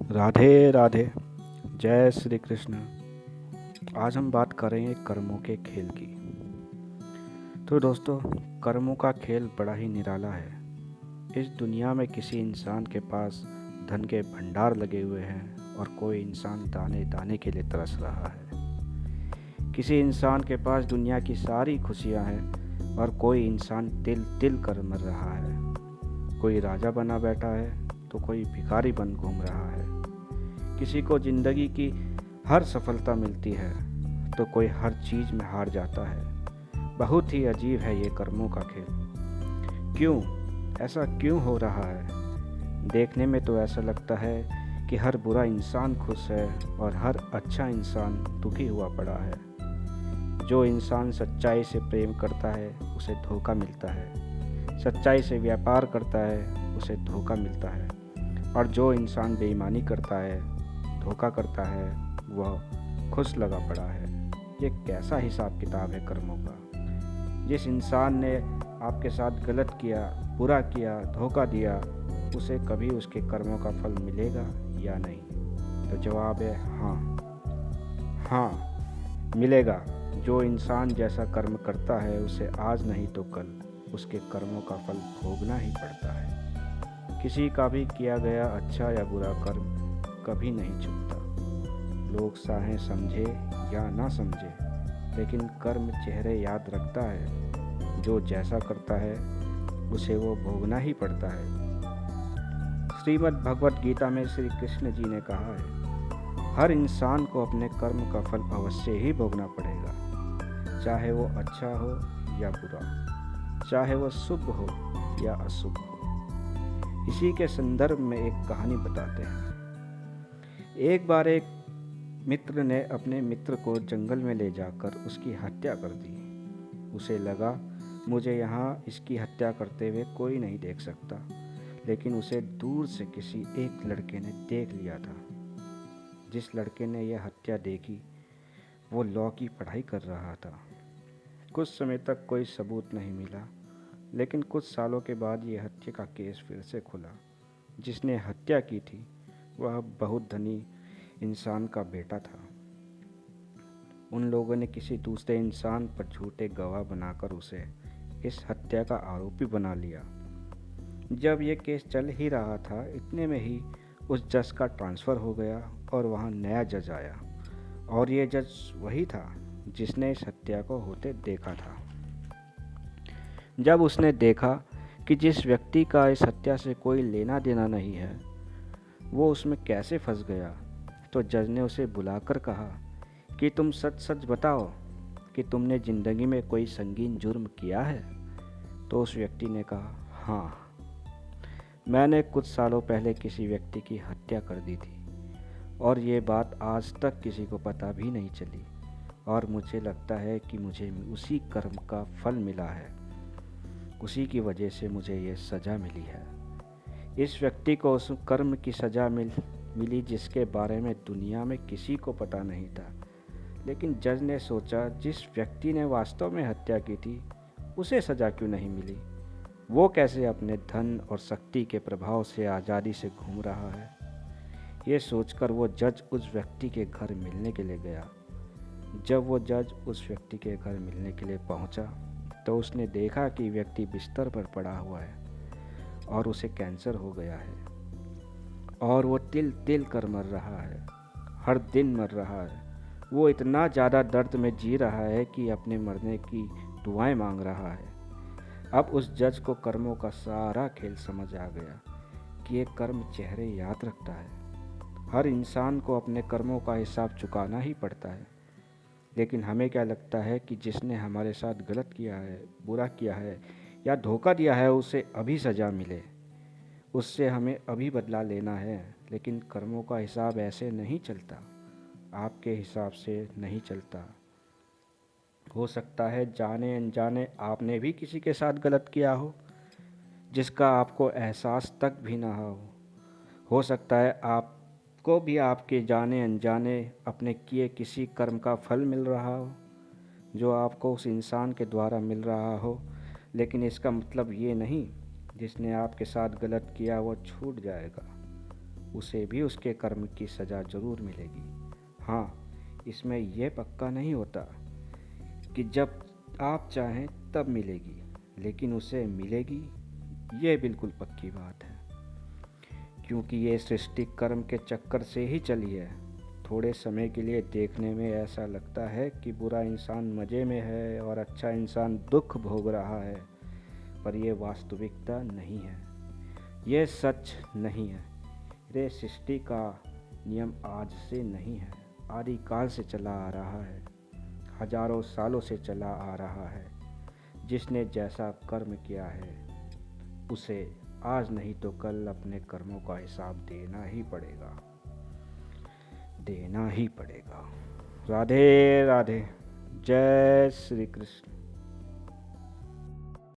राधे राधे। जय श्री कृष्ण। आज हम बात करेंगे कर्मों के खेल की। तो दोस्तों, कर्मों का खेल बड़ा ही निराला है। इस दुनिया में किसी इंसान के पास धन के भंडार लगे हुए हैं और कोई इंसान दाने दाने के लिए तरस रहा है। किसी इंसान के पास दुनिया की सारी खुशियां हैं और कोई इंसान तिल तिल कर मर रहा है। कोई राजा बना बैठा है तो कोई भिखारी बन घूम रहा है। किसी को ज़िंदगी की हर सफलता मिलती है तो कोई हर चीज़ में हार जाता है। बहुत ही अजीब है ये कर्मों का खेल। क्यों ऐसा क्यों हो रहा है? देखने में तो ऐसा लगता है कि हर बुरा इंसान खुश है और हर अच्छा इंसान दुखी हुआ पड़ा है। जो इंसान सच्चाई से प्रेम करता है उसे धोखा मिलता है, सच्चाई से व्यापार करता है उसे धोखा मिलता है, और जो इंसान बेईमानी करता है, धोखा करता है, वह खुश लगा पड़ा है। ये कैसा हिसाब किताब है कर्मों का? जिस इंसान ने आपके साथ गलत किया, बुरा किया, धोखा दिया, उसे कभी उसके कर्मों का फल मिलेगा या नहीं? तो जवाब है हाँ। हाँ, मिलेगा। जो इंसान जैसा कर्म करता है उसे आज नहीं तो कल उसके कर्मों का फल भोगना ही पड़ता है। किसी का भी किया गया अच्छा या बुरा कर्म कभी नहीं छूटता। लोग चाहे समझे या ना समझे, लेकिन कर्म चेहरे याद रखता है। जो जैसा करता है उसे वो भोगना ही पड़ता है। श्रीमद् भगवत गीता में श्री कृष्ण जी ने कहा है, हर इंसान को अपने कर्म का फल अवश्य ही भोगना पड़ेगा, चाहे वो अच्छा हो या बुरा, चाहे वो शुभ हो या अशुभ हो। इसी के संदर्भ में एक कहानी बताते हैं। एक बार एक मित्र ने अपने मित्र को जंगल में ले जाकर उसकी हत्या कर दी। उसे लगा मुझे यहाँ इसकी हत्या करते हुए कोई नहीं देख सकता, लेकिन उसे दूर से किसी एक लड़के ने देख लिया था। जिस लड़के ने यह हत्या देखी वो लॉ की पढ़ाई कर रहा था। कुछ समय तक कोई सबूत नहीं मिला, लेकिन कुछ सालों के बाद यह हत्या का केस फिर से खुला। जिसने हत्या की थी वह बहुत धनी इंसान का बेटा था। उन लोगों ने किसी दूसरे इंसान पर झूठे गवाह बनाकर उसे इस हत्या का आरोपी बना लिया। जब यह केस चल ही रहा था, इतने में ही उस जज का ट्रांसफ़र हो गया और वहाँ नया जज आया, और ये जज वही था जिसने इस हत्या को होते देखा था। जब उसने देखा कि जिस व्यक्ति का इस हत्या से कोई लेना देना नहीं है वो उसमें कैसे फंस गया, तो जज ने उसे बुलाकर कहा कि तुम सच सच बताओ कि तुमने ज़िंदगी में कोई संगीन जुर्म किया है। तो उस व्यक्ति ने कहा, हाँ, मैंने कुछ सालों पहले किसी व्यक्ति की हत्या कर दी थी, और ये बात आज तक किसी को पता भी नहीं चली, और मुझे लगता है कि मुझे उसी कर्म का फल मिला है, उसी की वजह से मुझे ये सज़ा मिली है। इस व्यक्ति को उस कर्म की सज़ा मिली जिसके बारे में दुनिया में किसी को पता नहीं था। लेकिन जज ने सोचा, जिस व्यक्ति ने वास्तव में हत्या की थी उसे सज़ा क्यों नहीं मिली? वो कैसे अपने धन और शक्ति के प्रभाव से आज़ादी से घूम रहा है? ये सोचकर वो जज उस व्यक्ति के घर मिलने के लिए गया। जब वो जज उस व्यक्ति के घर मिलने के लिए पहुंचा, तो उसने देखा कि व्यक्ति बिस्तर पर पड़ा हुआ है और उसे कैंसर हो गया है, और वो तिल तिल कर मर रहा है, हर दिन मर रहा है। वो इतना ज़्यादा दर्द में जी रहा है कि अपने मरने की दुआएं मांग रहा है। अब उस जज को कर्मों का सारा खेल समझ आ गया कि ये कर्म चेहरे याद रखता है। हर इंसान को अपने कर्मों का हिसाब चुकाना ही पड़ता है। लेकिन हमें क्या लगता है कि जिसने हमारे साथ गलत किया है, बुरा किया है या धोखा दिया है उसे अभी सज़ा मिले, उससे हमें अभी बदला लेना है। लेकिन कर्मों का हिसाब ऐसे नहीं चलता, आपके हिसाब से नहीं चलता। हो सकता है जाने अनजाने आपने भी किसी के साथ गलत किया हो जिसका आपको एहसास तक भी ना हो सकता है आपको भी आपके जाने अनजाने अपने किए किसी कर्म का फल मिल रहा हो, जो आपको उस इंसान के द्वारा मिल रहा हो। लेकिन इसका मतलब ये नहीं जिसने आपके साथ गलत किया वो छूट जाएगा। उसे भी उसके कर्म की सज़ा ज़रूर मिलेगी। हाँ, इसमें यह पक्का नहीं होता कि जब आप चाहें तब मिलेगी, लेकिन उसे मिलेगी, ये बिल्कुल पक्की बात है। क्योंकि ये सृष्टि कर्म के चक्कर से ही चली है। थोड़े समय के लिए देखने में ऐसा लगता है कि बुरा इंसान मज़े में है और अच्छा इंसान दुख भोग रहा है, पर यह वास्तविकता नहीं है। यह सच नहीं है। ये सृष्टि का नियम आज से नहीं है, आदिकाल से चला आ रहा है, हजारों सालों से चला आ रहा है। जिसने जैसा कर्म किया है उसे आज नहीं तो कल अपने कर्मों का हिसाब देना ही पड़ेगा, देना ही पड़ेगा। राधे राधे। जय श्री कृष्ण।